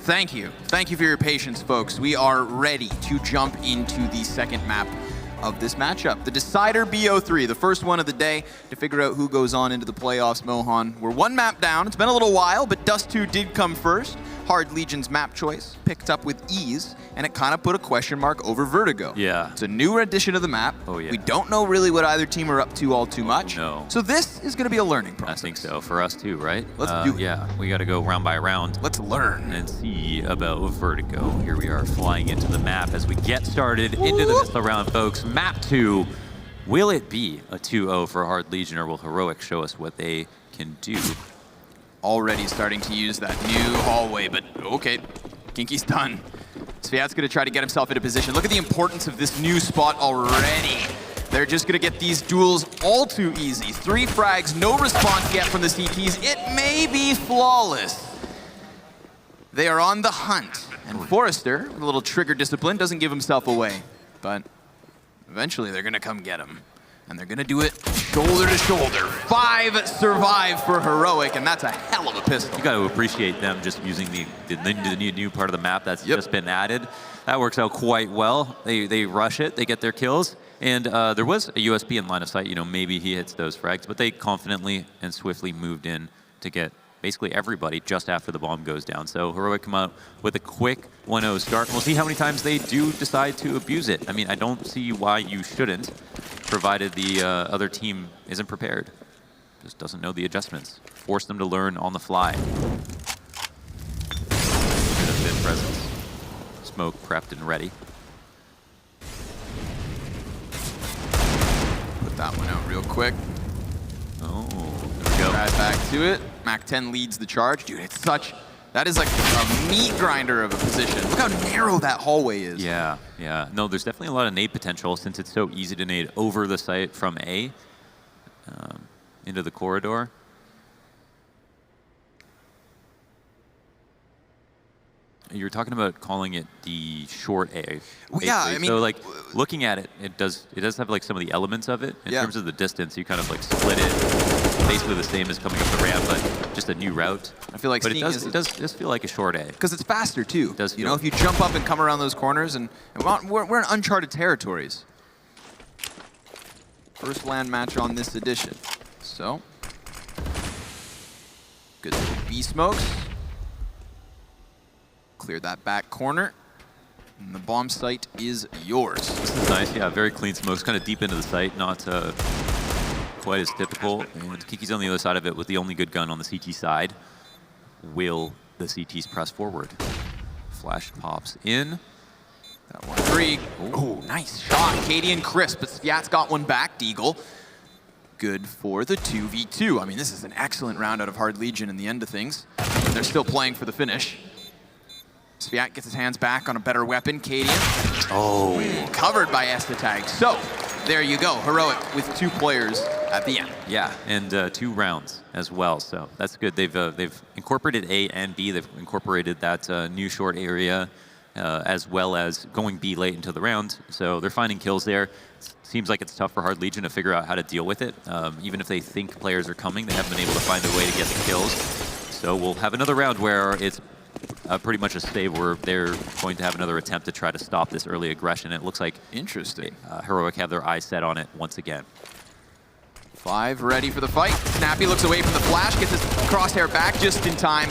Thank you. Thank you for your patience, folks. We are ready to jump into the second map of this matchup. The Decider BO3, the first one of the day to figure out who goes on into the playoffs, Mohan. We're one map down. It's been a little while, but Dust 2 did come first. Hard Legion's map choice picked up with ease, and it kind of put a question mark over Vertigo. Yeah. It's a newer edition of the map. Oh, yeah. We don't know really what either team are up to all too much. No. So this is going to be a learning process. I think so. For us too, right? Let's do it. Yeah, we got to go round by round. Let's learn. And see about Vertigo. Here we are flying into the map as we get started into the missile round, folks. Map 2. Will it be a 2-0 for Hard Legion, or will Heroic show us what they can do? Already starting to use that new hallway, but okay, Kinky's done. Sviat's gonna try to get himself into position. Look at the importance of this new spot already. They're just gonna get these duels all too easy. 3 frags, no response yet from the CTs. It may be flawless. They are on the hunt, and Forrester, with a little trigger discipline, doesn't give himself away, but eventually they're gonna come get him. And they're gonna do it shoulder to shoulder. 5 survive for Heroic, and that's a hell of a pistol. You got to appreciate them just using the new part of the map that's just been added. That works out quite well. They rush it, they get their kills, and there was a USP in line of sight. You know, maybe he hits those frags, but they confidently and swiftly moved in to get basically everybody just after the bomb goes down. So Heroic come out with a quick 1-0 start. We'll see how many times they do decide to abuse it. I mean, I don't see why you shouldn't, provided the other team isn't prepared. Just doesn't know the adjustments. Force them to learn on the fly. Bit of bit presence. Smoke prepped and ready. Put that one out real quick. Oh, there we go. Right back to it. Mac 10 leads the charge. Dude, it's such, that is like a meat grinder of a position. Look how narrow that hallway is. Yeah, yeah. No, there's definitely a lot of nade potential since it's so easy to nade over the site from A into the corridor. You were talking about calling it the short A. Well, yeah, I mean, so like looking at it, it does have like some of the elements of it. In terms of the distance, you kind of like split it. Basically the same as coming up the ramp, but just a new route. I feel like, but it does feel like a short A. Because it's faster too. It does. You know, if you jump up and come around those corners, and we're in uncharted territories. First land match on this edition. So, good B smokes. Clear that back corner. And the bomb site is yours. This is nice, yeah, very clean smokes, kind of deep into the site, not quite as typical. And Kiki's on the other side of it with the only good gun on the CT side. Will the CTs press forward? Flash pops in. That 1-3. Oh, nice shot. Cadian crisp, but Sviat's got one back. Deagle. Good for the 2v2. I mean, this is an excellent round out of Hard Legion in the end of things. They're still playing for the finish. Sviat gets his hands back on a better weapon. Cadian. Oh, covered by Estetag. So, there you go. Heroic with 2 players at the end. Yeah, and 2 rounds as well. So that's good. They've incorporated A and B. They've incorporated that new short area as well as going B late into the round. So they're finding kills there. Seems like it's tough for Hard Legion to figure out how to deal with it. Even if they think players are coming, they haven't been able to find a way to get the kills. So we'll have another round where it's pretty much a save where they're going to have another attempt to try to stop this early aggression. It looks like interesting. Heroic have their eyes set on it once again. 5 ready for the fight. Snappy looks away from the flash, gets his crosshair back just in time.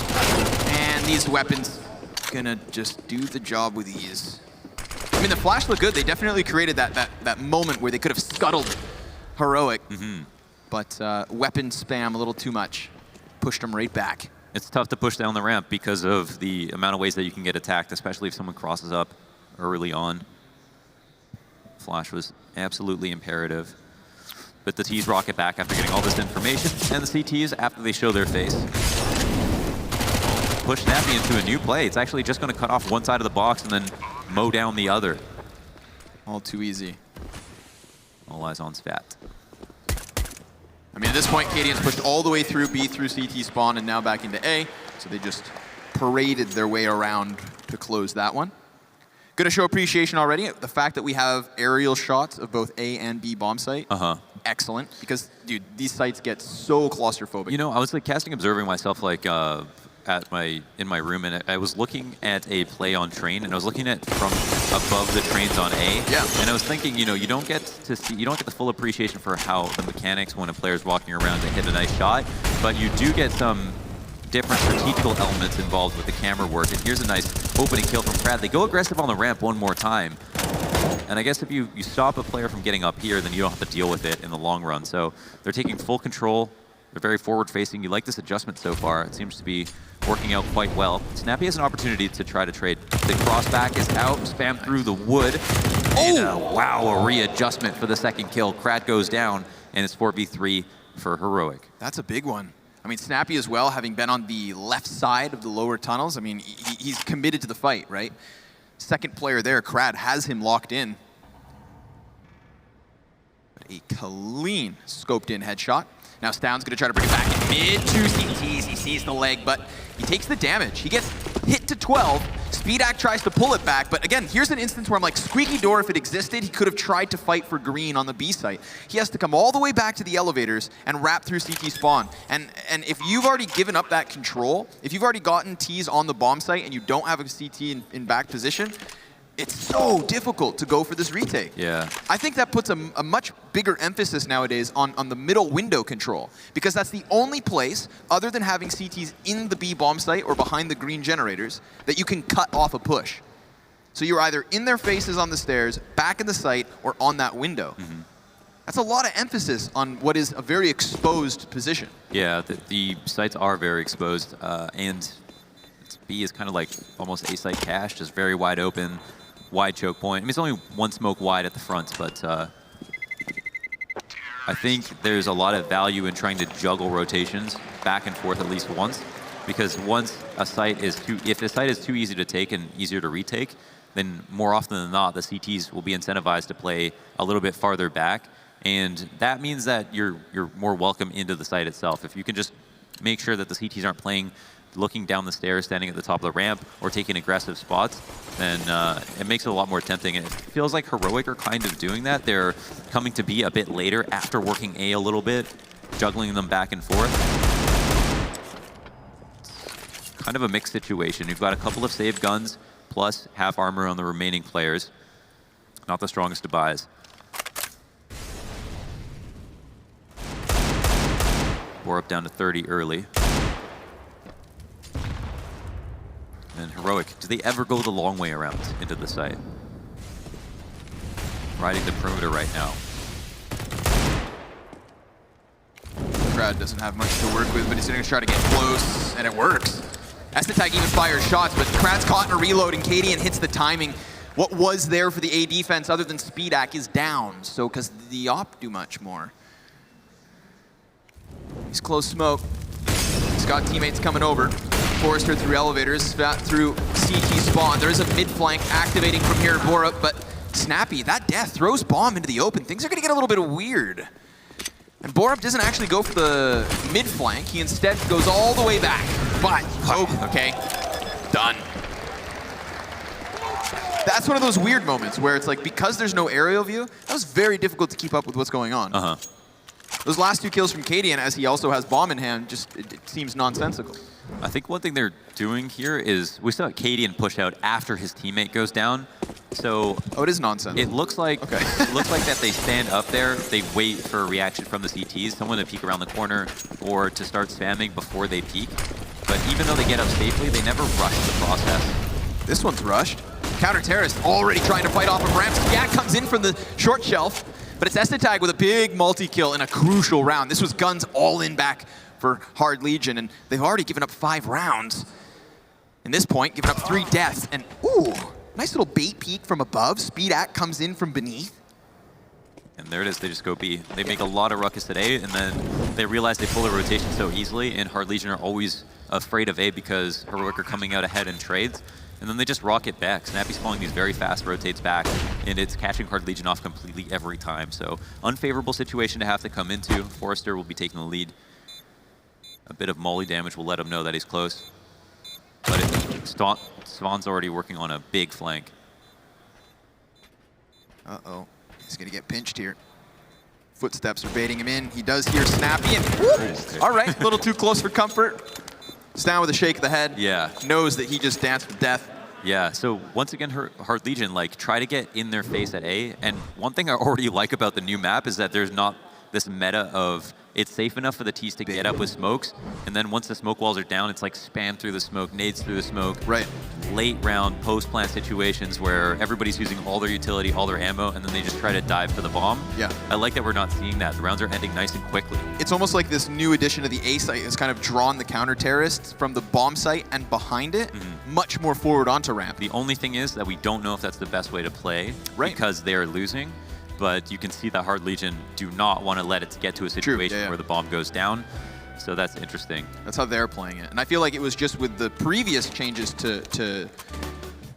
And these weapons gonna just do the job with ease. I mean, the flash looked good. They definitely created that moment where they could have scuttled Heroic. But weapon spam a little too much. Pushed them right back. It's tough to push down the ramp because of the amount of ways that you can get attacked, especially if someone crosses up early on. Flash was absolutely imperative. But the T's rocket back after getting all this information, and the CTs after they show their face. Push Snappy into a new play. It's actually just going to cut off one side of the box and then mow down the other. All too easy. All eyes on Svat. I mean, at this point, Cadian's pushed all the way through B through CT spawn and now back into A. So they just paraded their way around to close that one. Gonna show appreciation already. The fact that we have aerial shots of both A and B bomb site. Excellent. Because, dude, these sites get so claustrophobic. You know, I was like casting observing myself like in my room, and I was looking at a play on train, and I was looking at from above the trains on A. Yeah. And I was thinking, you don't get to see, you don't get the full appreciation for how the mechanics when a player's walking around to hit a nice shot, but you do get some different strategical elements involved with the camera work. And here's a nice opening kill from Crad. They go aggressive on the ramp one more time. And I guess if you stop a player from getting up here, then you don't have to deal with it in the long run. So they're taking full control. They're very forward-facing. You like this adjustment so far. It seems to be working out quite well. Snappy has an opportunity to try to trade. The crossback is out, spam through the wood. Oh! Wow, a readjustment for the second kill. Crad goes down, and it's 4v3 for Heroic. That's a big one. I mean, Snappy as well, having been on the left side of the lower tunnels, I mean, he's committed to the fight, right? Second player there, Crad, has him locked in. But a clean scoped-in headshot. Now Stound's gonna try to bring it back in mid, 2 CTs. He sees the leg, but he takes the damage. He gets hit to 12. Speedak tries to pull it back, but again, here's an instance where I'm like, Squeaky Door, if it existed, he could have tried to fight for green on the B site. He has to come all the way back to the elevators and wrap through CT spawn. And if you've already given up that control, if you've already gotten Ts on the bomb site and you don't have a CT in back position, it's so difficult to go for this retake. Yeah. I think that puts a much bigger emphasis nowadays on the middle window control, because that's the only place, other than having CTs in the B bomb site or behind the green generators, that you can cut off a push. So you're either in their faces on the stairs, back in the site, or on that window. Mm-hmm. That's a lot of emphasis on what is a very exposed position. Yeah, the sites are very exposed, and B is kind of like almost A-site cache, just very wide open. Wide choke point. I mean, it's only one smoke wide at the front, but I think there's a lot of value in trying to juggle rotations back and forth at least once, because once a site is if the site is too easy to take and easier to retake, then more often than not, the CTs will be incentivized to play a little bit farther back, and that means that you're more welcome into the site itself. If you can just make sure that the CTs aren't playing looking down the stairs, standing at the top of the ramp, or taking aggressive spots, then it makes it a lot more tempting. And it feels like Heroic are kind of doing that. They're coming to B a bit later after working A a little bit, juggling them back and forth. It's kind of a mixed situation. You've got a couple of saved guns, plus half armor on the remaining players. Not the strongest of buys. We're up down to 30 early. And Heroic, do they ever go the long way around into the site? Riding the perimeter right now. Crad doesn't have much to work with, but he's going to try to get close, and it works. Estetag even fires shots, but Krad's caught in a reload, and Cadian hits the timing. What was there for the A defense other than Speedak is down, so because the op do much more. He's close smoke. He's got teammates coming over. Forrester through elevators, through CT spawn. There is a mid flank activating from here at Borup, but Snappy, that death throws bomb into the open. Things are going to get a little bit weird. And Borup doesn't actually go for the mid flank. He instead goes all the way back. But, oh, okay, done. That's one of those weird moments where it's like, because there's no aerial view, that was very difficult to keep up with what's going on. Uh-huh. Those last 2 kills from Cadian, as he also has bomb in hand, just it seems nonsensical. I think one thing they're doing here is, we saw Cadian push out after his teammate goes down. So it is nonsense. It looks like it looks like that they stand up there, they wait for a reaction from the CTs, someone to peek around the corner or to start spamming before they peek. But even though they get up safely, they never rush the process. This one's rushed. Counter-terrorist already trying to fight off of ramps. Yak comes in from the short shelf, but it's Estetag with a big multi-kill in a crucial round. This was guns all in back for Hard Legion, and they've already given up 5 rounds. In this point, giving up 3 deaths, and ooh, nice little bait peek from above. Speedak comes in from beneath. And there it is, they just go B. They make a lot of ruckus today, and then they realize they pull a rotation so easily, and Hard Legion are always afraid of A because Heroic are coming out ahead in trades. And then they just rocket back. Snappy's following these very fast rotates back, and it's catching Hard Legion off completely every time. So unfavorable situation to have to come into. Forrester will be taking the lead. A bit of molly damage will let him know that he's close. But Svan's already working on a big flank. Uh-oh. He's going to get pinched here. Footsteps are baiting him in. He does hear Snappy, and whoop! Okay. All right, a little too close for comfort. It's down with a shake of the head. Yeah. Knows that he just danced with death. Yeah, so once again, Hard Legion, like, try to get in their face at A. And one thing I already like about the new map is that there's not this meta of it's safe enough for the T's to get up with smokes, and then once the smoke walls are down, it's like spam through the smoke, nades through the smoke. Right. Late round post-plant situations where everybody's using all their utility, all their ammo, and then they just try to dive for the bomb. Yeah. I like that we're not seeing that. The rounds are ending nice and quickly. It's almost like this new addition to the A site has kind of drawn the counter-terrorists from the bomb site and behind it much more forward onto ramp. The only thing is that we don't know if that's the best way to play because they're losing. But you can see that Hard Legion do not want to let it get to a situation where the bomb goes down. So that's interesting. That's how they're playing it. And I feel like it was just with the previous changes to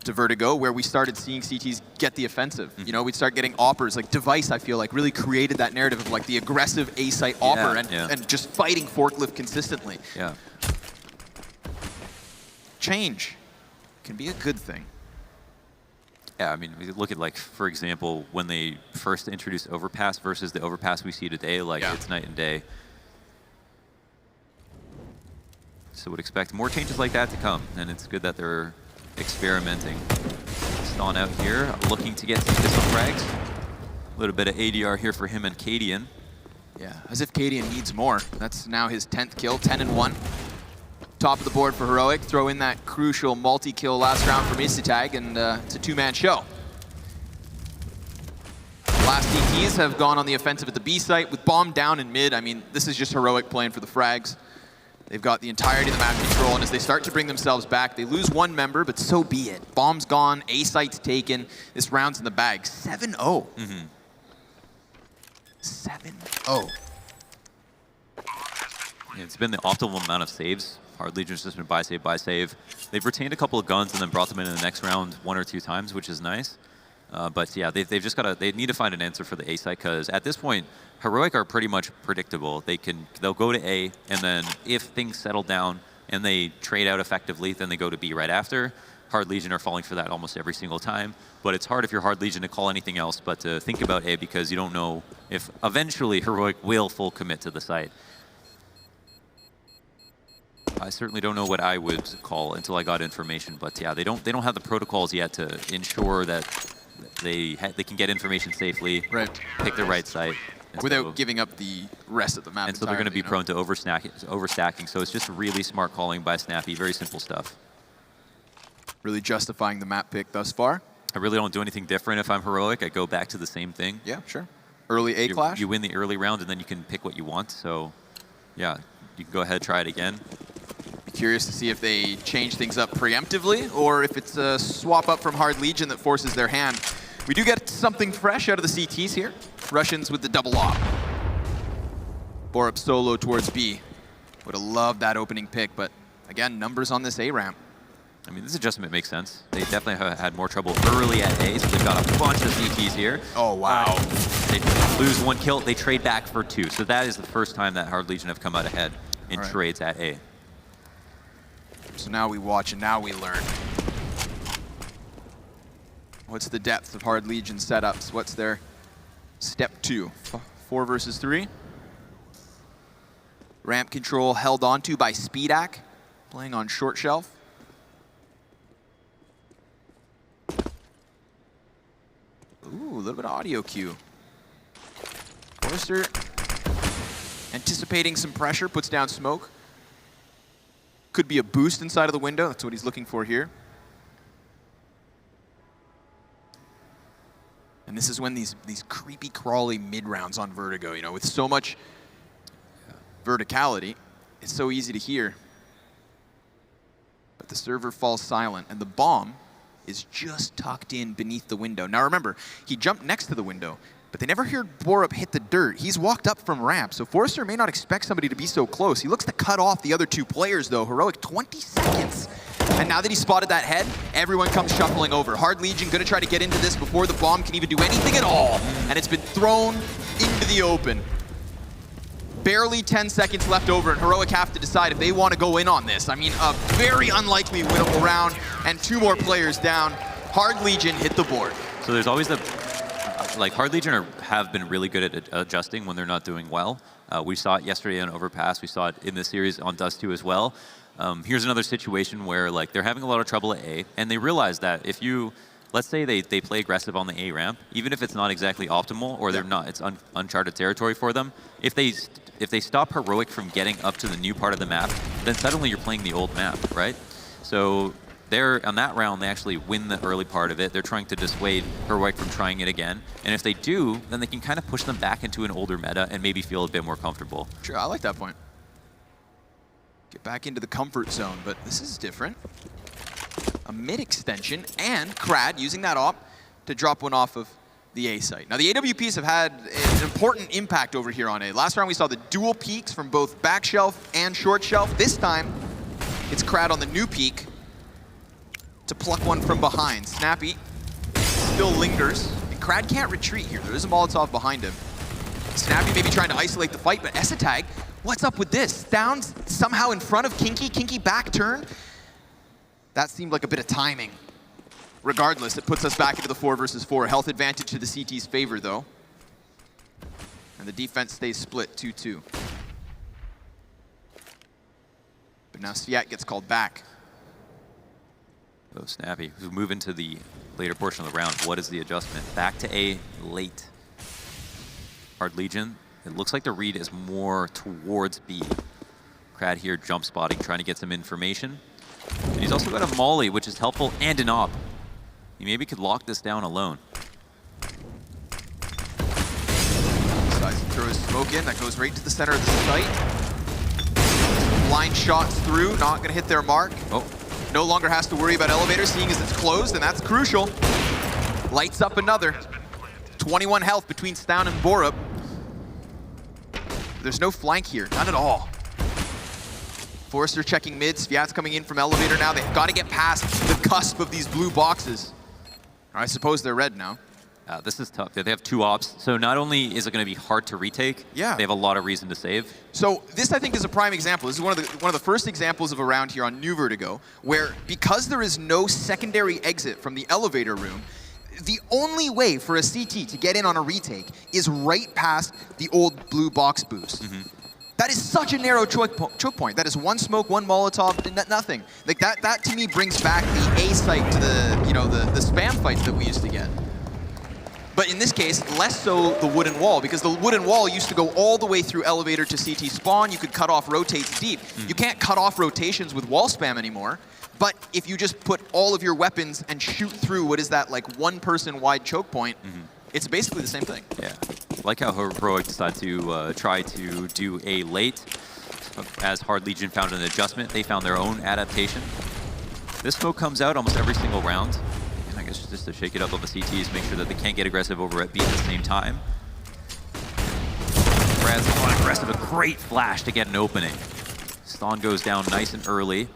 Vertigo where we started seeing CTs get the offensive. You know, we'd start getting oppers. Like Device, I feel like, really created that narrative of like the aggressive A-site opper and just fighting Forklift consistently. Yeah. Change can be a good thing. Yeah, I mean, look at, like, for example, when they first introduced Overpass versus the Overpass we see today, like, it's night and day. So would expect more changes like that to come, and it's good that they're experimenting. Ston out here, looking to get some pistol frags. A little bit of ADR here for him and Cadian. Yeah, as if Cadian needs more. That's now his 10th kill, 10-1. Top of the board for Heroic. Throw in that crucial multi-kill last round from Isitag, and it's a two-man show. Last DTs have gone on the offensive at the B site with bomb down in mid. I mean, this is just Heroic playing for the frags. They've got the entirety of the map control, and as they start to bring themselves back, they lose one member, but so be it. Bomb's gone, A site's taken. This round's in the bag. 7-0. 7-0. It's been the optimal amount of saves. Hard Legion's just been buy, save, buy, save. They've retained a couple of guns and then brought them in the next round 1 or 2 times, which is nice. But yeah, they've just got to, they need to find an answer for the A site because at this point, Heroic are pretty much predictable. They'll go to A, and then if things settle down and they trade out effectively, then they go to B right after. Hard Legion are falling for that almost every single time. But it's hard if you're Hard Legion to call anything else but to think about A because you don't know if eventually Heroic will full commit to the site. I certainly don't know what I would call until I got information, but yeah, they don't have the protocols yet to ensure that they can get information safely, pick the right site. Without giving up the rest of the map. And so they're going to be prone to overstacking, so it's just really smart calling by Snappy, very simple stuff. Really justifying the map pick thus far. I really don't do anything different if I'm Heroic. I go back to the same thing. Yeah, sure. Early A clash. You win the early round, and then you can pick what you want, so yeah, you can go ahead, try it again. Curious to see if they change things up preemptively or if it's a swap up from Hard Legion that forces their hand. We do get something fresh out of the CTs here. Russians with the double op. Borup solo towards B. Would have loved that opening pick, but again, numbers on this A ramp. I mean, this adjustment makes sense. They definitely have had more trouble early at A, so they've got a bunch of CTs here. Oh, wow. They lose 1 kill, they trade back for 2. So that is the first time that Hard Legion have come out ahead in trades at A. So now we watch and now we learn. What's the depth of Hard Legion setups? What's their step 2? 4 versus 3. Ramp control held onto by Speedak, playing on short shelf. Ooh, a little bit of audio cue. Forrester anticipating some pressure, puts down smoke. Could be a boost inside of the window. That's what he's looking for here. And this is when these creepy, crawly mid-rounds on Vertigo, you know, with so much verticality, it's so easy to hear. But the server falls silent, and the bomb is just tucked in beneath the window. Now remember, he jumped next to the window, but they never heard Borup hit the dirt. He's walked up from ramp, so Forrester may not expect somebody to be so close. He looks to cut off the other 2 players, though. Heroic, 20 seconds. And now that he spotted that head, everyone comes shuffling over. Hard Legion gonna try to get into this before the bomb can even do anything at all. And it's been thrown into the open. Barely 10 seconds left over, and Heroic have to decide if they want to go in on this. I mean, a very unlikely winnable round, and 2 more players down. Hard Legion hit the board. So there's always like Hard Legion have been really good at adjusting when they're not doing well. We saw it yesterday on Overpass. We saw it in this series on Dust 2 as well. Here's another situation where like they're having a lot of trouble at A, and they realize that if you, let's say they play aggressive on the A ramp, even if it's not exactly optimal or they're not, it's uncharted territory for them. If they stop Heroic from getting up to the new part of the map, then suddenly you're playing the old map, right? So on that round, they actually win the early part of it. They're trying to dissuade Heroic from trying it again. And if they do, then they can kind of push them back into an older meta and maybe feel a bit more comfortable. Sure, I like that point. Get back into the comfort zone, but this is different. A mid extension and Krad using that op to drop one off of the A site. Now the AWPs have had an important impact over here on A. Last round we saw the dual peaks from both back shelf and short shelf. This time it's Krad on the new peak to pluck one from behind. Snappy still lingers, and Krad can't retreat here. There is a Molotov behind him. Snappy maybe trying to isolate the fight, but Esatag, what's up with this? Down somehow in front of Kinky, Kinky back turn. That seemed like a bit of timing. Regardless, it puts us back into the 4 versus 4. Health advantage to the CT's favor, though. And the defense stays split 2-2. But now Sviat gets called back. Oh, Snappy. We move into the later portion of the round. What is the adjustment? Back to A late. Hard Legion. It looks like the read is more towards B. Krad here jump spotting, trying to get some information. And he's also got a molly, which is helpful, and an op. He maybe could lock this down alone. Decides to throw his smoke in. That goes right to the center of the site. Blind shots through, not going to hit their mark. Oh. No longer has to worry about elevators, seeing as it's closed, and that's crucial. Lights up another. 21 health between Stown and Borup. There's no flank here, none at all. Forrester checking mid, Sviat's coming in from elevator now. They've got to get past the cusp of these blue boxes. Or I suppose they're red now. This is tough. They have 2 ops, so not only is it going to be hard to retake, they have a lot of reason to save. So this, I think, is a prime example. This is one of the first examples of a round here on New Vertigo, where because there is no secondary exit from the elevator room, the only way for a CT to get in on a retake is right past the old blue box boost. That is such a narrow choke point. That is 1 smoke, 1 Molotov, nothing. Like that to me brings back the A site to the spam fights that we used to get. But in this case, less so the wooden wall, because the wooden wall used to go all the way through elevator to CT spawn. You could cut off rotates deep. You can't cut off rotations with wall spam anymore. But if you just put all of your weapons and shoot through what is that like 1-person wide choke point, it's basically the same thing. Yeah, like how Heroic decided to try to do A late. As Hard Legion found an adjustment, they found their own adaptation. This smoke comes out almost every single round. I guess just to shake it up on the CTs, make sure that they can't get aggressive over at B at the same time. Brad's on aggressive, a great flash to get an opening. Ston goes down nice and early.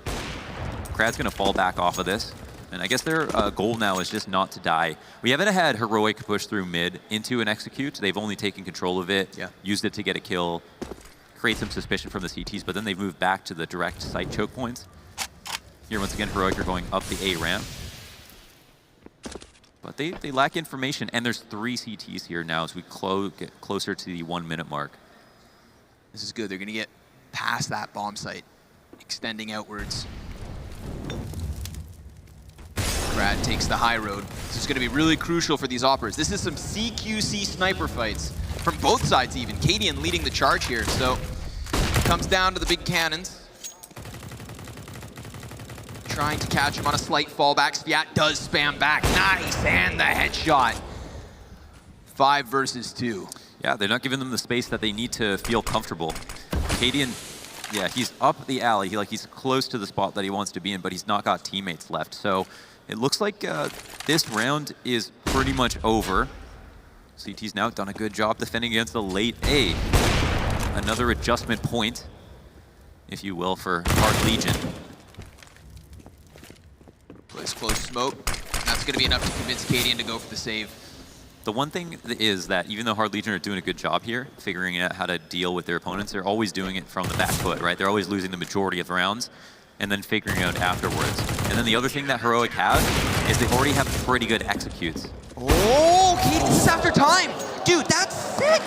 Krad's gonna fall back off of this. And I guess their goal now is just not to die. We haven't had Heroic push through mid into an execute. They've only taken control of it, used it to get a kill, create some suspicion from the CTs, but then they've moved back to the direct site choke points. Here, once again, Heroic are going up the A ramp. But they lack information, and there's 3 CTs here now as we get closer to the 1-minute mark. This is good. They're going to get past that bomb site, extending outwards. Krad takes the high road. This is going to be really crucial for these operas. This is some CQC sniper fights from both sides even. Cadian leading the charge here, so it comes down to the big cannons. Trying to catch him on a slight fallback. Sviat does spam back. Nice, and the headshot. 5 versus 2. Yeah, they're not giving them the space that they need to feel comfortable. Cadian, yeah, he's up the alley. He's close to the spot that he wants to be in, but he's not got teammates left. So it looks like this round is pretty much over. CT's now done a good job defending against the late A. Another adjustment point, if you will, for Hard Legion. Plays close smoke. That's going to be enough to convince Cadian to go for the save. The one thing is that even though Hard Legion are doing a good job here, figuring out how to deal with their opponents, they're always doing it from the back foot, right? They're always losing the majority of the rounds and then figuring out afterwards. And then the other thing that Heroic has is they already have pretty good executes. Oh, Cadence after time. Dude, that's sick.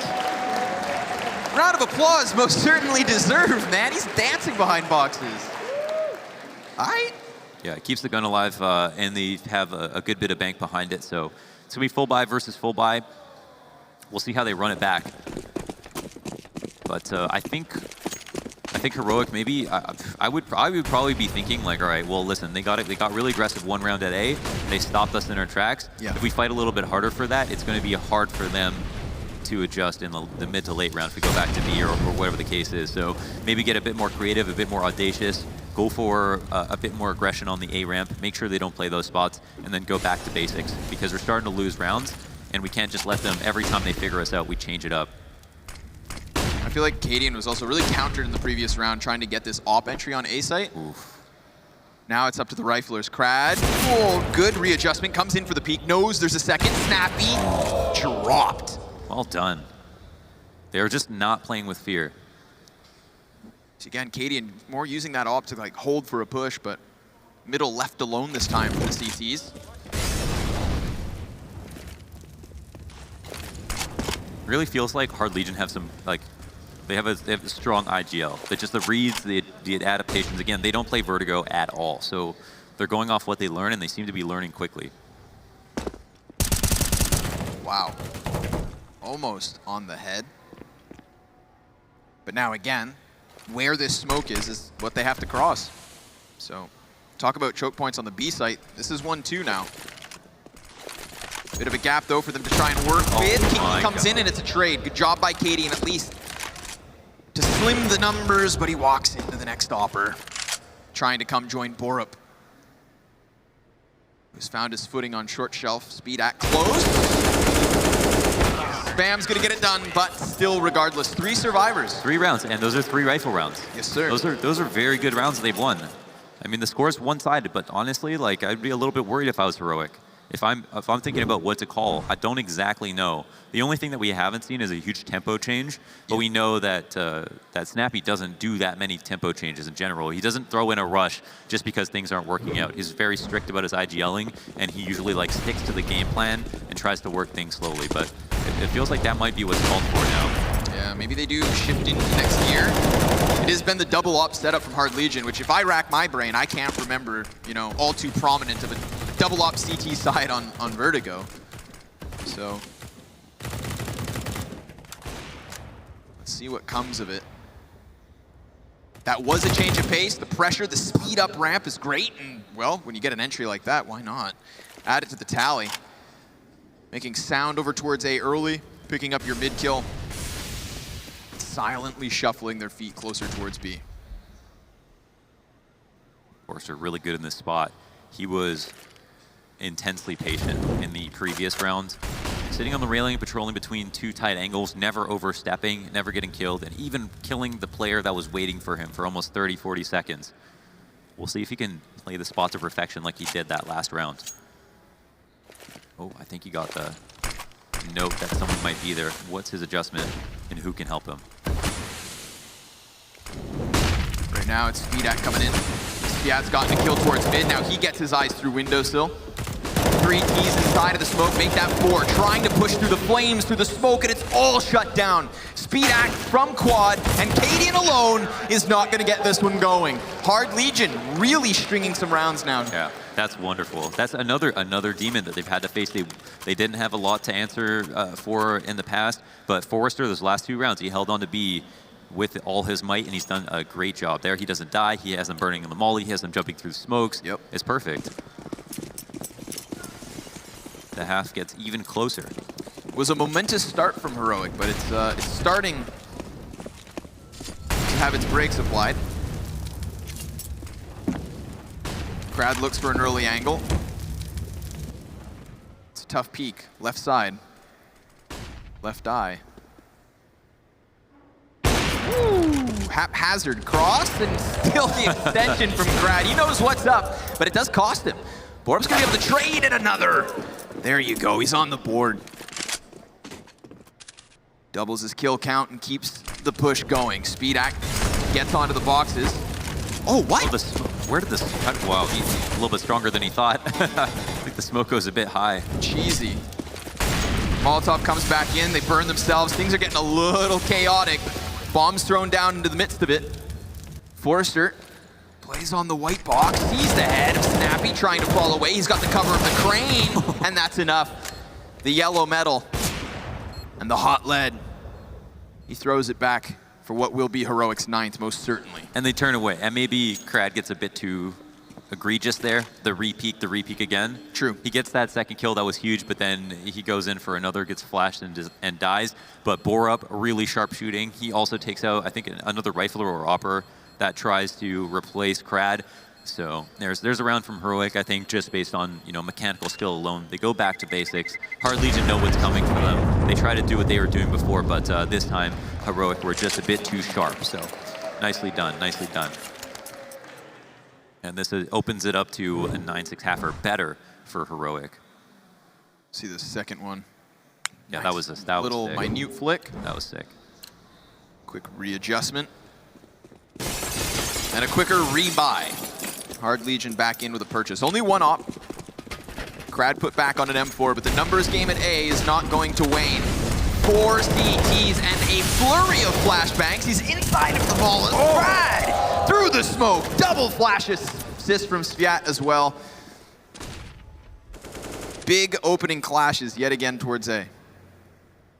Round of applause most certainly deserved, man. He's dancing behind boxes. All right. Yeah, it keeps the gun alive, and they have a good bit of bank behind it. So it's going to be full buy versus full buy. We'll see how they run it back. But I think Heroic, maybe I would probably be thinking like, all right, well, listen, they got really aggressive one round at A. They stopped us in our tracks. Yeah. If we fight a little bit harder for that, it's going to be hard for them to adjust in the mid to late round if we go back to B or whatever the case is. So maybe get a bit more creative, a bit more audacious, go for a bit more aggression on the A ramp, make sure they don't play those spots, and then go back to basics because we're starting to lose rounds, and we can't just let them, every time they figure us out, we change it up. I feel like Cadian was also really countered in the previous round trying to get this op entry on A site. Oof. Now it's up to the riflers. Crad, oh, good readjustment, comes in for the peek, knows there's a second, snappy, dropped. Well done. They're just not playing with fear. So again, Cadian more using that op to like hold for a push, but middle left alone this time for the CTs. Really feels like Hard Legion have some, like, they have a strong IGL. But just the reads, the adaptations, again, they don't play Vertigo at all. So they're going off what they learn, and they seem to be learning quickly. Wow. Almost on the head. But now again, where this smoke is what they have to cross. So talk about choke points on the B site. This is 1-2 now. Bit of a gap though for them to try and work with. Kinky comes in and it's a trade. Good job by Cadian at least to slim the numbers, but he walks into the next stopper, trying to come join Borup, who's found his footing on short shelf. Speed at close. Spam's gonna get it done, but still regardless, 3 survivors. 3 rounds, and those are 3 rifle rounds. Yes, sir. Those are very good rounds they've won. I mean, the score's one-sided, but honestly, like, I'd be a little bit worried if I was Heroic. If I'm thinking about what to call, I don't exactly know. The only thing that we haven't seen is a huge tempo change, but we know that that Snappy doesn't do that many tempo changes in general. He doesn't throw in a rush just because things aren't working out. He's very strict about his IGLing, and he usually like sticks to the game plan and tries to work things slowly. But it feels like that might be what's called for now. Yeah, maybe they do shift into next year. It has been the double op setup from Hard Legion, which if I rack my brain, I can't remember, you know, all too prominent of a double op CT side on Vertigo. So let's see what comes of it. That was a change of pace. The pressure, the speed up ramp is great. And well, when you get an entry like that, why not? Add it to the tally. Making sound over towards A early, picking up your mid kill. Silently shuffling their feet closer towards B. Forster really good in this spot. He was intensely patient in the previous rounds. Sitting on the railing, patrolling between 2 tight angles, never overstepping, never getting killed, and even killing the player that was waiting for him for almost 30, 40 seconds. We'll see if he can play the spot to perfection like he did that last round. Oh, I think he got the note that someone might be there. What's his adjustment, and who can help him? Right now, it's Speedak coming in. Spiat's gotten a kill towards mid. Now he gets his eyes through windowsill. 3 keys inside of the smoke, make that 4. Trying to push through the flames, through the smoke, and it's all shut down. Speedak from quad, and Cadian alone is not going to get this one going. Hard Legion really stringing some rounds now. Yeah, that's wonderful. That's another demon that they've had to face. They didn't have a lot to answer for in the past, but Forrester, those last 2 rounds, he held on to B with all his might, and he's done a great job there. He doesn't die. He has them burning in the molly. He has them jumping through smokes. Yep. It's perfect. The half gets even closer. It was a momentous start from Heroic, but it's starting to have its brakes applied. Crad looks for an early angle. It's a tough peek. Left side. Left eye. Ooh, haphazard cross, and still the extension from Crad. He knows what's up, but it does cost him. Borup's gonna be able to trade and another. There you go, he's on the board. Doubles his kill count and keeps the push going. Speedak gets onto the boxes. Oh, what? Where did this cut? Wow, he's a little bit stronger than he thought. think the smoke goes a bit high. Cheesy. Molotov comes back in, they burn themselves. Things are getting a little chaotic. Bombs thrown down into the midst of it. Forrester plays on the white box, sees the head of Snappy trying to fall away. He's got the cover of the crane, and that's enough. The yellow metal and the hot lead. He throws it back for what will be Heroic's 9th, most certainly. And they turn away, and maybe Crad gets a bit too egregious there. The repeat again. True. He gets that second kill, that was huge, but then he goes in for another, gets flashed and dies. But Borup, really sharp shooting. He also takes out, I think, another rifler or opper that tries to replace Crad. So there's a round from Heroic, I think, just based on mechanical skill alone. They go back to basics. Hard Legion know what's coming for them. They try to do what they were doing before, but this time Heroic were just a bit too sharp. So nicely done, nicely done. And this opens it up to a 9-6 half or better for Heroic. See the second one. Yeah, nice. that was little sick. Minute flick. That was sick. Quick readjustment. And a quicker rebuy. Hard Legion back in with a purchase. Only one op. Crad put back on an M4, but the numbers game at A is not going to wane. 4 CTs and a flurry of flashbangs. He's inside of the ball. Crad through the smoke. Double flash assist from Sviat as well. Big opening clashes yet again towards A.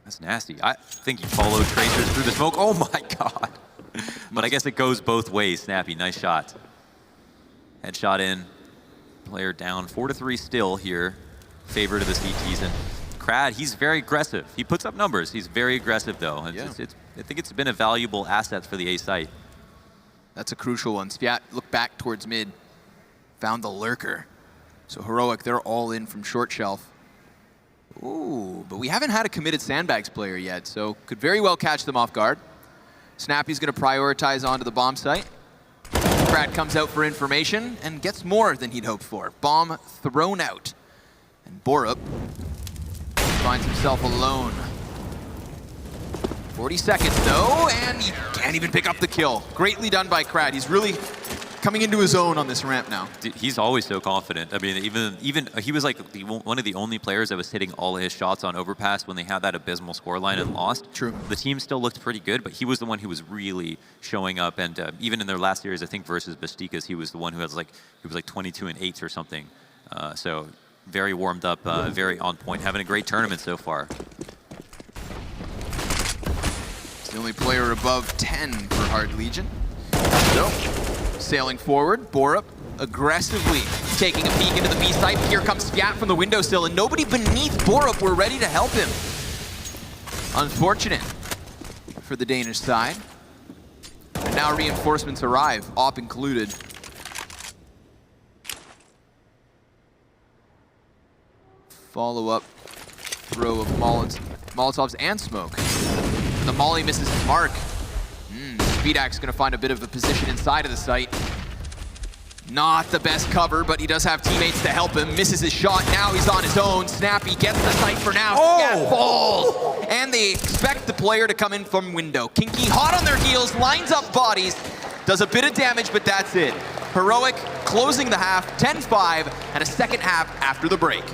That's nasty. I think he followed Tracers through the smoke. Oh my god. But I guess it goes both ways. Snappy, nice shot. Headshot in. Player down. 4-3 still here. Favor to the CTs. And Crad, he's very aggressive. He puts up numbers. He's very aggressive though. I think it's been a valuable asset for the A site. That's a crucial one. Sviat looked back towards mid. Found the lurker. So Heroic, they're all in from short shelf. Ooh, but we haven't had a committed sandbags player yet, so could very well catch them off guard. Snappy's gonna prioritize onto the bomb site. Crad comes out for information and gets more than he'd hoped for. Bomb thrown out. And Borup finds himself alone. 40 seconds though, and he can't even pick up the kill. Greatly done by Crad. He's really coming into his own on this ramp now. Dude, he's always so confident. I mean, even he was like one of the only players that was hitting all of his shots on overpass when they had that abysmal scoreline and lost. True. The team still looked pretty good, but he was the one who was really showing up. And even in their last series, I think versus Bastikas, he was the one who was like 22 and 8 or something. So very warmed up, very on point, having a great tournament so far. He's the only player above 10 for Hard Legion. So, sailing forward, Borup aggressively taking a peek into the B site. Here comes Sviat from the windowsill, and nobody beneath Borup were ready to help him. Unfortunate for the Danish side. And now reinforcements arrive, op included. Follow-up throw of Molotovs and smoke. And the molly misses his mark. Speedak's gonna find a bit of a position inside of the site. Not the best cover, but he does have teammates to help him. Misses his shot, now he's on his own. Snappy gets the site for now. Oh! Falls! And they expect the player to come in from window. Kinky hot on their heels, lines up bodies, does a bit of damage, but that's it. Heroic closing the half, 10-5, and a second half after the break.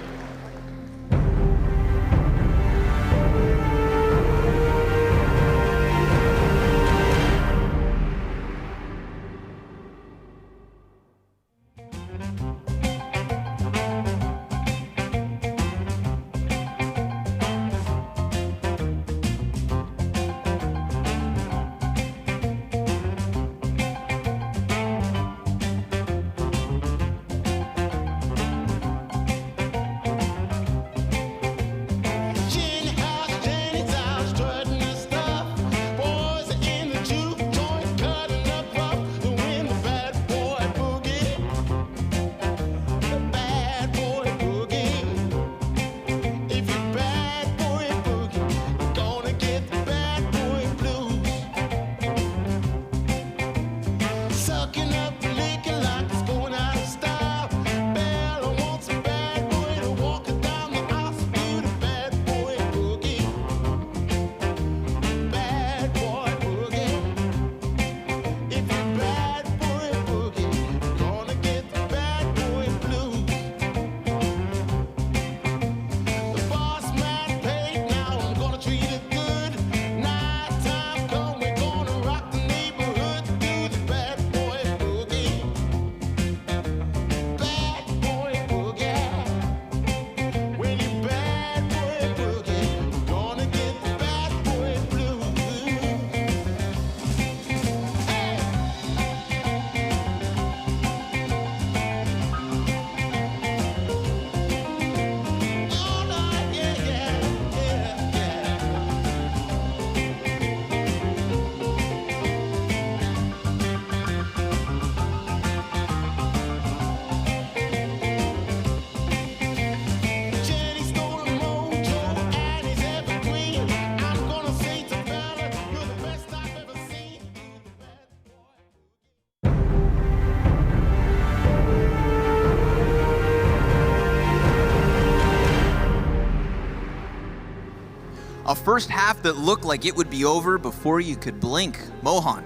first half that looked like it would be over before you could blink. Mohan,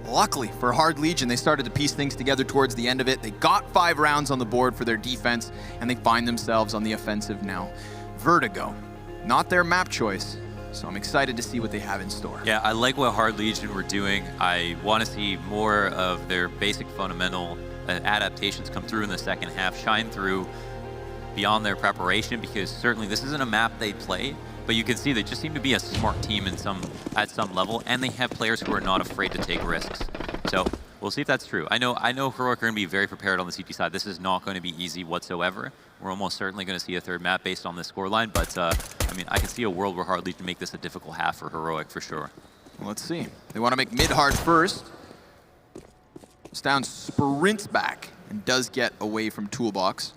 luckily for Hard Legion, they started to piece things together towards the end of it. They got 5 rounds on the board for their defense, and they find themselves on the offensive now. Vertigo, not their map choice, so I'm excited to see what they have in store. Yeah, I like what Hard Legion were doing. I want to see more of their basic fundamental adaptations come through in the second half, shine through beyond their preparation, because certainly this isn't a map they play, but you can see they just seem to be a smart team at some level, and they have players who are not afraid to take risks. So we'll see if that's true. I know Heroic are going to be very prepared on the CT side. This is not going to be easy whatsoever. We're almost certainly going to see a third map based on this scoreline, but I mean, I can see a world where Hard Legion make this a difficult half for Heroic for sure. Well, let's see. They want to make mid hard first. Stown sprints back and does get away from Toolbox.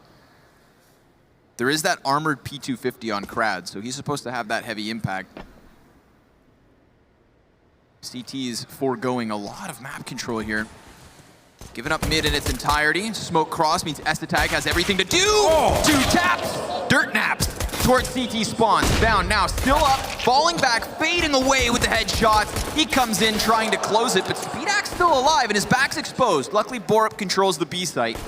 There is that armored P250 on Krad, so he's supposed to have that heavy impact. CT is foregoing a lot of map control here. Giving up mid in its entirety. Smoke cross means Estetag has everything to do. 2 taps, dirt naps towards CT spawns. Down now, still up, falling back, fading away with the headshots. He comes in trying to close it, but Speedak's still alive and his back's exposed. Luckily, Borup controls the B site.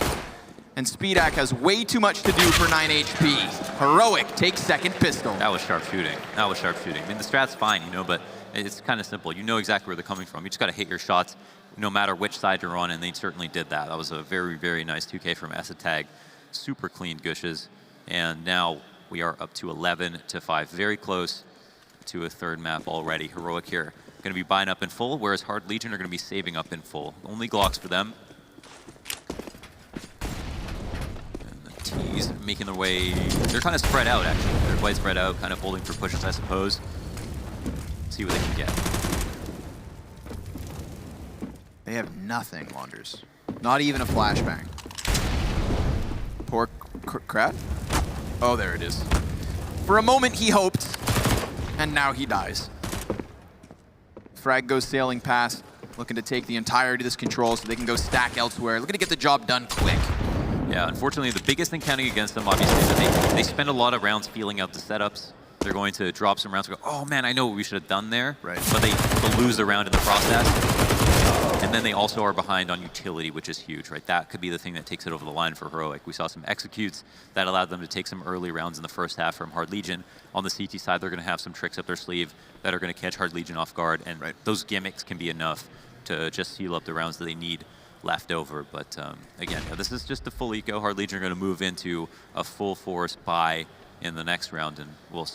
And Speedak has way too much to do for 9 HP. Heroic takes second pistol. That was sharp shooting. That was sharp shooting. I mean, the strat's fine, you know, but it's kind of simple. You know exactly where they're coming from. You just got to hit your shots no matter which side you're on, and they certainly did that. That was a very, very nice 2K from Essetag. Super clean gushes. And now we are up to 11-5. Very close to a third map already. Heroic here going to be buying up in full, whereas Hard Legion are going to be saving up in full. Only Glocks for them. T's making their way, they're kind of spread out actually. They're quite spread out, kind of holding for pushes, I suppose. See what they can get. They have nothing, Wanders. Not even a flashbang. Poor Krat. Oh, there it is. For a moment he hoped, and now he dies. Frag goes sailing past, looking to take the entirety of this control so they can go stack elsewhere. Looking to get the job done quick. Yeah, unfortunately, the biggest thing counting against them, obviously, is that they spend a lot of rounds feeling out the setups. They're going to drop some rounds and go, oh man, I know what we should have done there. Right. But they'll lose the round in the process. And then they also are behind on utility, which is huge, right? That could be the thing that takes it over the line for Heroic. We saw some executes that allowed them to take some early rounds in the first half from Hard Legion. On the CT side, they're going to have some tricks up their sleeve that are going to catch Hard Legion off guard, and those gimmicks can be enough to just seal up the rounds that they need left over. But again, this is just a full eco. Hard Legion are going to move into a full force buy in the next round, and we'll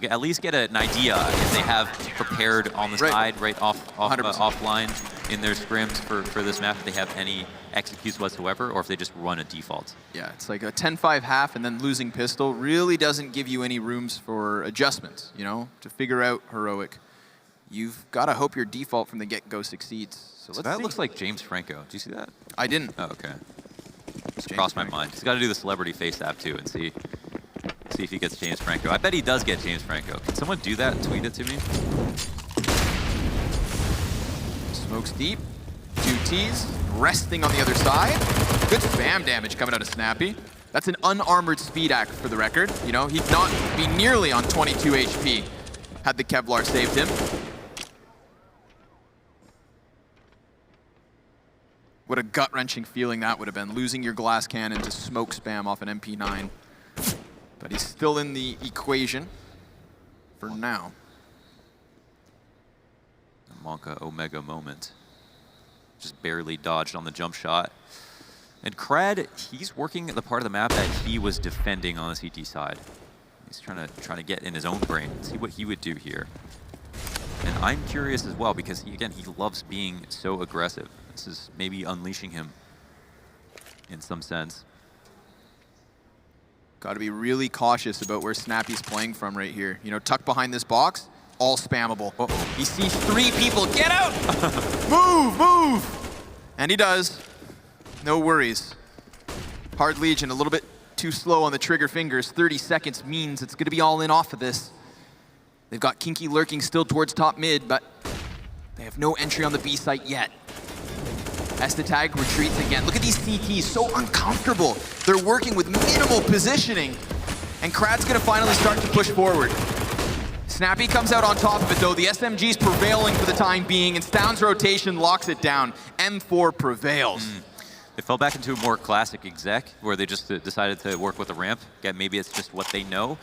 at least get an idea if they have prepared on the side, offline in their scrims for this map, if they have any executes whatsoever, or if they just run a default. Yeah, it's like a 10-5 half, and then losing pistol really doesn't give you any rooms for adjustments, you know, to figure out Heroic. You've got to hope your default from the get-go succeeds. So that looks like James Franco. Do you see that? I didn't. Oh, okay. Just crossed my mind. He's got to do the celebrity face app too and see if he gets James Franco. I bet he does get James Franco. Can someone do that and tweet it to me? Smokes deep. 2 Ts. Resting on the other side. Good spam damage coming out of Snappy. That's an unarmored Speedak for the record. You know, he'd not be nearly on 22 HP had the Kevlar saved him. What a gut-wrenching feeling that would have been, losing your glass cannon to smoke spam off an MP9. But he's still in the equation for now. The Monka Omega moment. Just barely dodged on the jump shot. And Krad, he's working the part of the map that he was defending on the CT side. He's trying to get in his own brain, see what he would do here. And I'm curious as well, because he loves being so aggressive. This is maybe unleashing him in some sense. Got to be really cautious about where Snappy's playing from right here. You know, tucked behind this box, all spammable. Uh-oh. He sees 3 people. Get out! Move, move! And he does. No worries. Hard Legion, a little bit too slow on the trigger fingers. 30 seconds means it's going to be all in off of this. They've got Kinky lurking still towards top mid, but they have no entry on the B site yet. Estetag retreats again. Look at these CTs, so uncomfortable. They're working with minimal positioning. And Krad's gonna finally start to push forward. Snappy comes out on top of it, though. The SMG's prevailing for the time being, and Stound's rotation locks it down. M4 prevails. They fell back into a more classic exec, where they just decided to work with the ramp. Again, maybe it's just what they know.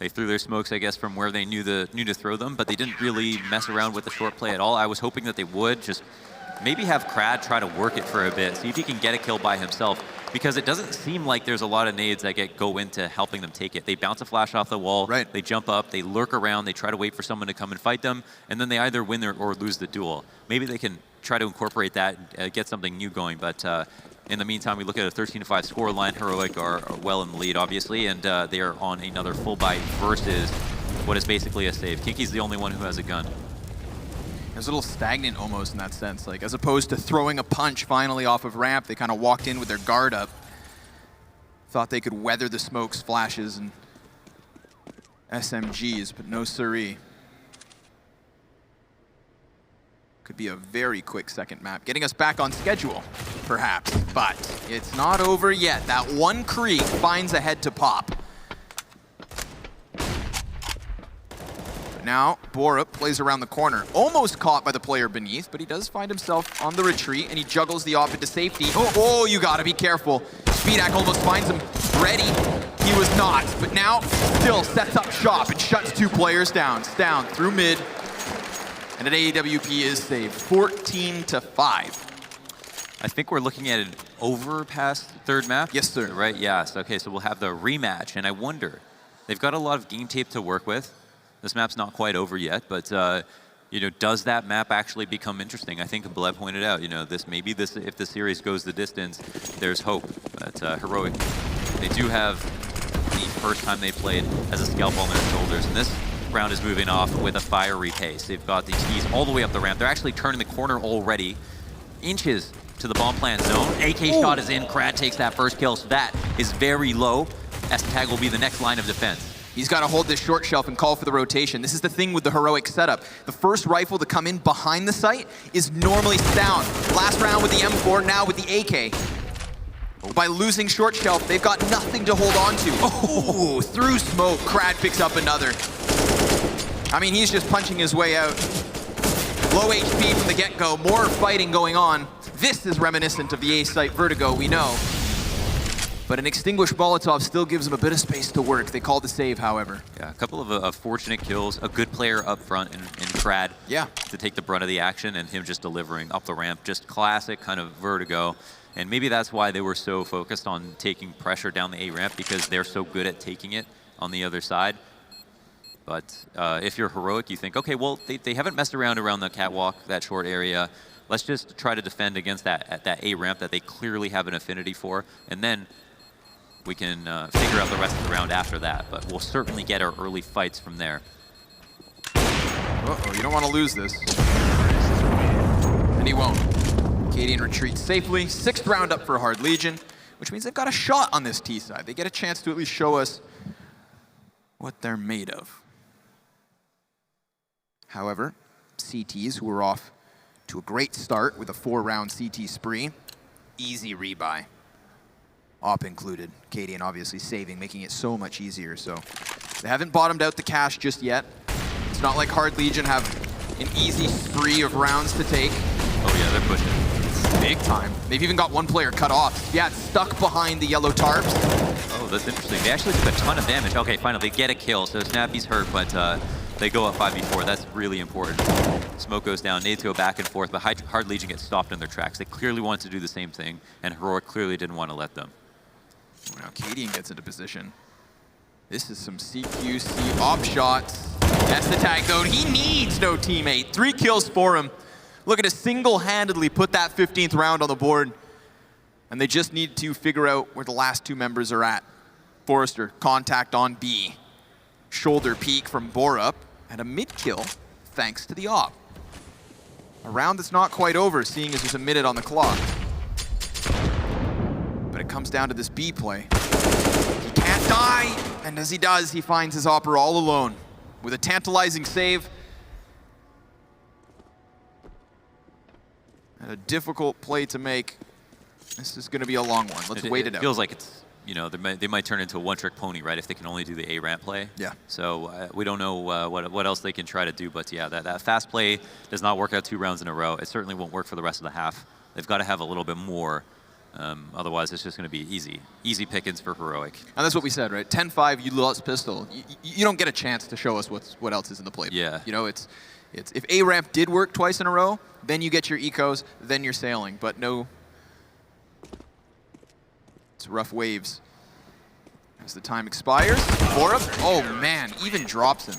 They threw their smokes, I guess, from where they knew to throw them, but they didn't really mess around with the short play at all. I was hoping that they would just maybe have Krad try to work it for a bit, see if he can get a kill by himself, because it doesn't seem like there's a lot of nades that go into helping them take it. They bounce a flash off the wall, they jump up, they lurk around, they try to wait for someone to come and fight them, and then they either win or lose the duel. Maybe they can try to incorporate that, get something new going, but in the meantime, we look at a 13-5 score line. Heroic are well in the lead, obviously, and they are on another full bite versus what is basically a save. Kinky's the only one who has a gun. It was a little stagnant almost in that sense. Like, as opposed to throwing a punch finally off of ramp, they kind of walked in with their guard up. Thought they could weather the smokes, flashes, and SMGs, but no siree. Could be a very quick second map, getting us back on schedule, perhaps, but it's not over yet. That one creek finds a head to pop. Now, Borup plays around the corner, almost caught by the player beneath, but he does find himself on the retreat, and he juggles the op into safety. Oh, you gotta be careful. Speedak almost finds him ready. He was not, but now still sets up shop and shuts two players down. Down through mid, and an AWP is saved, 14-5. I think we're looking at an overpass third map? Yes, sir. Right, yes. Okay, so we'll have the rematch, and I wonder, they've got a lot of game tape to work with. This map's not quite over yet, but you know, does that map actually become interesting? I think Blev pointed out, you know, maybe if the series goes the distance, there's hope. But Heroic, they do have the first time they played as a scalp on their shoulders, and this round is moving off with a fiery pace. They've got these keys all the way up the ramp. They're actually turning the corner already, inches to the bomb plant zone. AK shot is in. Krad takes that first kill, so that is very low. S-Tag will be the next line of defense. He's got to hold this short shelf and call for the rotation. This is the thing with the Heroic setup. The first rifle to come in behind the site is normally Stound. Last round with the M4, now with the AK. By losing short shelf, they've got nothing to hold on to. Oh, through smoke, Krad picks up another. I mean, he's just punching his way out. Low HP from the get-go, more fighting going on. This is reminiscent of the A-site Vertigo, we know. But an extinguished Molotov still gives him a bit of space to work. They call the save, however. Yeah, a couple of fortunate kills, a good player up front in Krad to take the brunt of the action, and him just delivering up the ramp. Just classic kind of Vertigo. And maybe that's why they were so focused on taking pressure down the A ramp, because they're so good at taking it on the other side. But if you're Heroic, you think, okay, well, they haven't messed around the catwalk, that short area. Let's just try to defend against that A ramp that they clearly have an affinity for, and then we can figure out the rest of the round after that. But we'll certainly get our early fights from there. Uh-oh, you don't want to lose this. And he won't. Cadian retreats safely. 6th round up for Hard Legion, which means they've got a shot on this T side. They get a chance to at least show us what they're made of. However, CTs, who are off to a great start with a 4-round CT spree, easy rebuy. Op included. Cadian obviously saving, making it so much easier. So they haven't bottomed out the cash just yet. It's not like Hard Legion have an easy spree of rounds to take. Oh yeah, they're pushing. Big time. They've even got one player cut off. Yeah, it's stuck behind the yellow tarps. Oh, that's interesting. They actually took a ton of damage. Okay, finally, they get a kill. So Snappy's hurt, but they go up 5v4. That's really important. Smoke goes down, nades go back and forth, but Hard Legion gets stopped in their tracks. They clearly wanted to do the same thing, and Heroic clearly didn't want to let them. Now Cadian gets into position. This is some CQC op shots. That's the tag though. He needs no teammate. 3 kills for him. Looking to single-handedly put that 15th round on the board. And they just need to figure out where the last 2 members are at. Forrester, contact on B. Shoulder peek from Borup, and a mid-kill thanks to the op. A round that's not quite over, seeing as there's a minute on the clock. But it comes down to this B play. He can't die, and as he does, he finds his opera all alone with a tantalizing save. And a difficult play to make. This is going to be a long one. Let's wait it out. It feels like it's you know, they might turn into a one-trick pony, right, if they can only do the A ramp play. Yeah. So we don't know what else they can try to do, but yeah, that fast play does not work out 2 rounds in a row. It certainly won't work for the rest of the half. They've got to have a little bit more. Otherwise, it's just going to be easy pickings for Heroic. And that's what we said, right? 10-5, you lost pistol. You don't get a chance to show us what else is in the playbook. Yeah. You know, it's if A ramp did work twice in a row, then you get your ecos, then you're sailing. But no, it's rough waves. As the time expires, oh man, even drops him.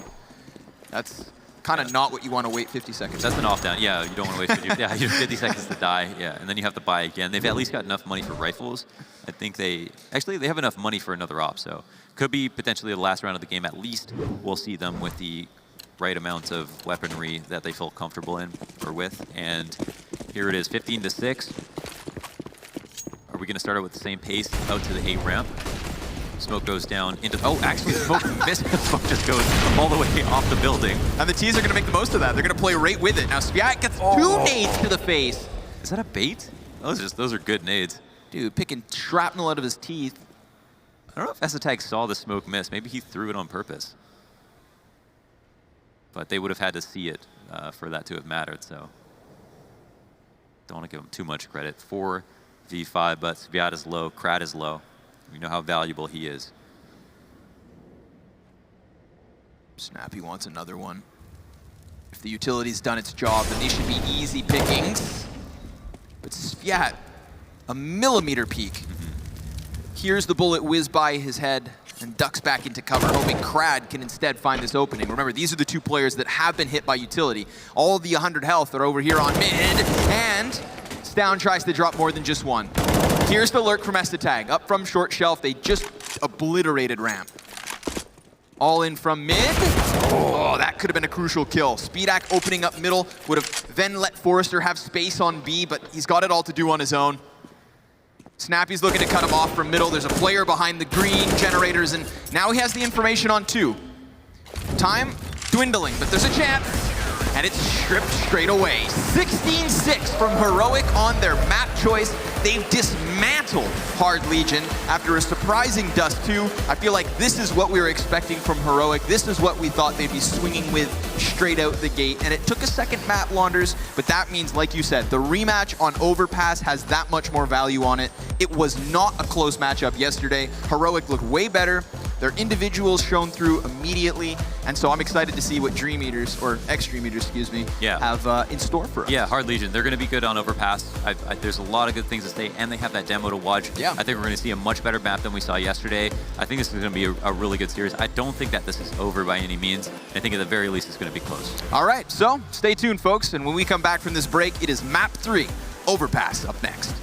That's kind of not what you want to wait 50 seconds. That's an off down. Yeah, you don't want to waste 50, yeah, 50 seconds to die. Yeah, and then you have to buy again. They've at least got enough money for rifles. I think they have enough money for another op, so could be potentially the last round of the game. At least we'll see them with the right amount of weaponry that they feel comfortable in or with. And here it is, 15-6. Are we going to start out with the same pace out to the A ramp? Smoke goes down into, oh, actually, smoke missed. Smoke just goes all the way off the building. And the T's are going to make the most of that. They're going to play right with it. Now, Sviat gets 2 nades to the face. Is that a bait? Those are good nades. Dude, picking shrapnel out of his teeth. I don't know if Esatag saw the smoke miss. Maybe he threw it on purpose. But they would have had to see it for that to have mattered, so don't want to give him too much credit. 4v5, but Sviat is low, Krat is low. We know how valuable he is. Snappy wants another one. If the utility's done its job, then these should be easy pickings. But Sviat, a millimeter peek. Here's the bullet whiz by his head and ducks back into cover, hoping Krad can instead find this opening. Remember, these are the 2 players that have been hit by utility. All of the 100 health are over here on mid, and Stown tries to drop more than just one. Here's the lurk from Esatag. Up from short shelf, they just obliterated ramp. All in from mid. Oh, that could have been a crucial kill. Speedak opening up middle would have then let Forrester have space on B, but he's got it all to do on his own. Snappy's looking to cut him off from middle. There's a player behind the green generators, and now he has the information on 2. Time dwindling, but there's a chance. And it's stripped straight away. 16-6 from Heroic on their map choice. They've dismantled Hard Legion after a surprising Dust 2. I feel like this is what we were expecting from Heroic. This is what we thought they'd be swinging with straight out the gate. And it took a second map, Launders, but that means, like you said, the rematch on Overpass has that much more value on it. It was not a close matchup yesterday. Heroic looked way better. Their individuals shone through immediately, and so I'm excited to see what Dream Eaters, or X-Dream Eaters, excuse me, have in store for us. Yeah, Hard Legion, they're going to be good on Overpass. There's a lot of good things to say, and they have that demo to watch. Yeah. I think we're going to see a much better map than we saw yesterday. I think this is going to be a really good series. I don't think that this is over by any means. I think at the very least it's going to be close. All right, so stay tuned, folks, and when we come back from this break, it is map 3, Overpass, up next.